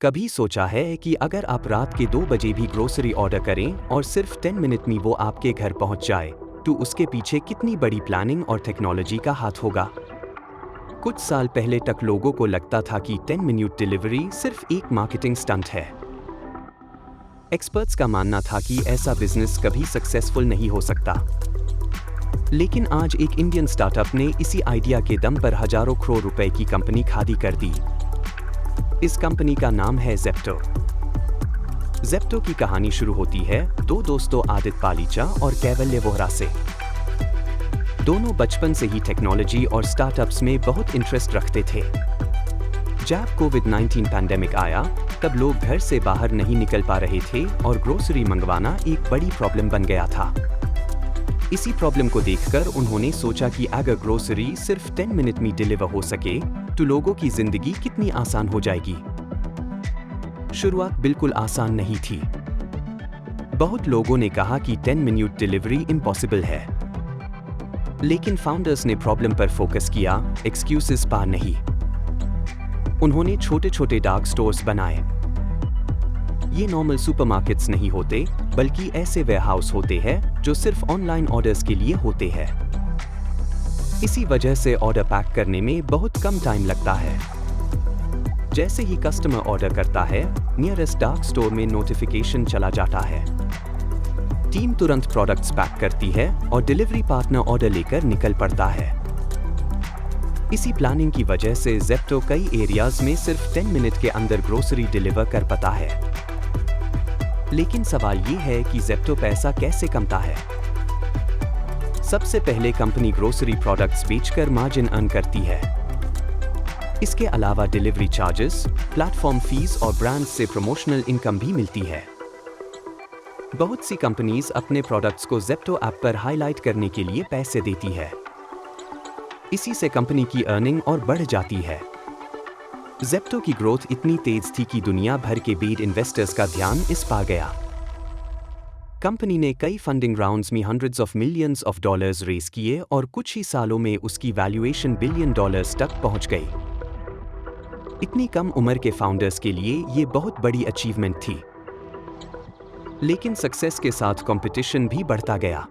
कभी सोचा है कि अगर आप रात के 2 बजे भी ग्रोसरी ऑर्डर करें और सिर्फ 10 मिनट में वो आपके घर पहुंच जाए, तो उसके पीछे कितनी बड़ी प्लानिंग और टेक्नोलॉजी का हाथ होगा। कुछ साल पहले तक लोगों को लगता था कि 10 मिनट डिलीवरी सिर्फ एक मार्केटिंग स्टंट है। एक्सपर्ट्स का मानना था कि ऐसा बिजनेस कभी सक्सेसफुल नहीं हो सकता। लेकिन आज एक इंडियन स्टार्टअप ने इसी आइडिया के दम पर हजारों करोड़ रुपए की कंपनी खड़ी कर दी। इस कंपनी का नाम है ज़ेप्टो। ज़ेप्टो की कहानी शुरू होती है दो दोस्तों आदित्य पालीचा और कैवल्य वोहरा से। दोनों बचपन से ही टेक्नोलॉजी और स्टार्टअप्स में बहुत इंटरेस्ट रखते थे। जब कोविड-19 पैंडेमिक आया, तब लोग घर से बाहर नहीं निकल पा रहे थे और ग्रोसरी मंगवाना एक बड़ी प्रॉब्लम बन गया था। इसी प्रॉब्लम को देखकर उन्होंने सोचा कि अगर ग्रोसरी सिर्फ 10 मिनट में डिलीवर हो सके, तो लोगों की जिंदगी कितनी आसान हो जाएगी। शुरुआत बिल्कुल आसान नहीं थी। बहुत लोगों ने कहा कि 10 मिनट डिलीवरी इम्पॉसिबल है। लेकिन फाउंडर्स ने प्रॉब्लम पर फोकस किया, एक्सक्यूजेस पर नहीं। उन्होंने छोटे छोटे डार्क स्टोर्स बनाए। ये नॉर्मल सुपरमार्केट्स नहीं होते, बल्कि ऐसे वेयरहाउस होते हैं जो सिर्फ ऑनलाइन ऑर्डर्स के लिए होते हैं। इसी वजह से ऑर्डर पैक करने में बहुत कम टाइम लगता है। जैसे ही कस्टमर ऑर्डर करता है, नियरेस्ट डार्क स्टोर में नोटिफिकेशन चला जाता है। टीम तुरंत प्रोडक्ट्स पैक करती है और डिलीवरी पार्टनर ऑर्डर लेकर निकल पड़ता है। इसी प्लानिंग की वजह से ज़ेप्टो कई एरियाज में सिर्फ 10 मिनट के अंदर ग्रोसरी डिलीवर कर पाता है। लेकिन सवाल ये है कि ज़ेप्टो पैसा कैसे कमाता है। सबसे पहले कंपनी ग्रोसरी प्रोडक्ट्स बेचकर मार्जिन अर्न करती है। इसके अलावा डिलीवरी चार्जेस, प्लेटफॉर्म फीस और ब्रांड्स से प्रमोशनल इनकम भी मिलती है। बहुत सी कंपनीज अपने प्रोडक्ट्स को ज़ेप्टो ऐप पर हाईलाइट करने के लिए पैसे देती है। इसी से कंपनी की अर्निंग और बढ़ जाती है। ज़ेप्टो की ग्रोथ इतनी तेज थी कि दुनिया भर के बीड इन्वेस्टर्स का ध्यान इस पर गया। कंपनी ने कई फंडिंग राउंड्स में hundreds of millions of dollars raise किए और कुछ ही सालों में उसकी वैल्यूएशन बिलियन डॉलर्स तक पहुंच गई। इतनी कम उम्र के फाउंडर्स के लिए ये बहुत बड़ी अचीवमेंट थी। लेकिन सक्सेस के साथ कंपटीशन भी बढ़ता गया।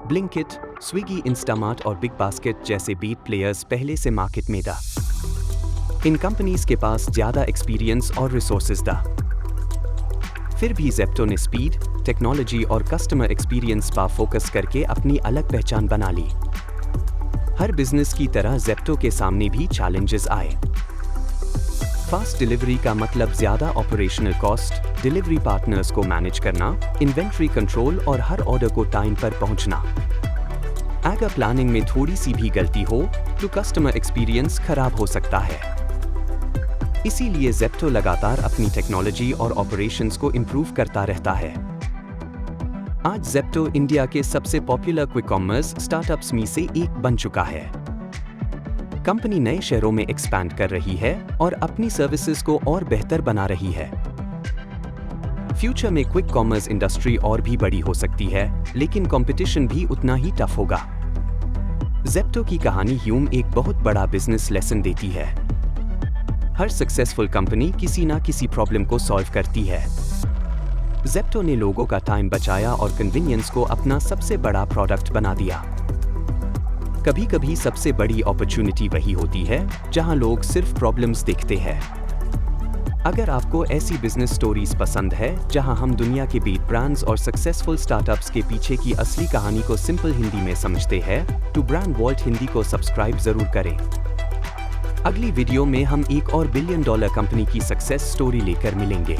ब्लिंकिट, स्विगी, इंस्टामार्ट और बिग बास्केट जैसे बिग प्लेयर्स पहले से मार्केट में था। इन कंपनीज के पास ज्यादा एक्सपीरियंस और रिसोर्सेज था। फिर भी ज़ेप्टो ने स्पीड, टेक्नोलॉजी और कस्टमर एक्सपीरियंस पर फोकस करके अपनी अलग पहचान बना ली। हर बिजनेस की तरह ज़ेप्टो के सामने भी चैलेंजेस आए। फास्ट डिलीवरी का मतलब ज्यादा ऑपरेशनल कॉस्ट, डिलीवरी पार्टनर्स को मैनेज करना, इन्वेंट्री कंट्रोल और हर ऑर्डर को टाइम पर पहुंचना। अगर प्लानिंग में थोड़ी सी भी गलती हो, तो कस्टमर एक्सपीरियंस खराब हो सकता है। इसीलिए ज़ेप्टो लगातार अपनी टेक्नोलॉजी और ऑपरेशंस को इंप्रूव करता रहता है। आज ज़ेप्टो इंडिया के सबसे पॉपुलर क्विक कॉमर्स स्टार्टअप्स में से एक बन चुका है। कंपनी नए शहरों में एक्सपैंड कर रही है और अपनी सर्विसेज को और बेहतर बना रही है। फ्यूचर में क्विक कॉमर्स इंडस्ट्री और भी बड़ी हो सकती है, लेकिन कंपटीशन भी उतना ही टफ होगा। ज़ेप्टो की कहानी ह्यूम एक बहुत बड़ा बिजनेस लेसन देती है। हर सक्सेसफुल कंपनी किसी ना किसी प्रॉब्लम को सॉल्व करती है। ज़ेप्टो ने लोगों का टाइम बचाया और कन्वीनियंस को अपना सबसे बड़ा प्रोडक्ट बना दिया। कभी कभी सबसे बड़ी अपॉर्चुनिटी वही होती है जहां लोग सिर्फ प्रॉब्लम्स देखते हैं। अगर आपको ऐसी बिजनेस स्टोरीज पसंद है जहां हम दुनिया के बिग ब्रांड्स और सक्सेसफुल स्टार्टअप्स के पीछे की असली कहानी को सिंपल हिंदी में समझते हैं, तो ब्रांड वॉल्ट हिंदी को सब्सक्राइब जरूर करें। अगली वीडियो में हम एक और $1 बिलियन कंपनी की सक्सेस स्टोरी लेकर मिलेंगे।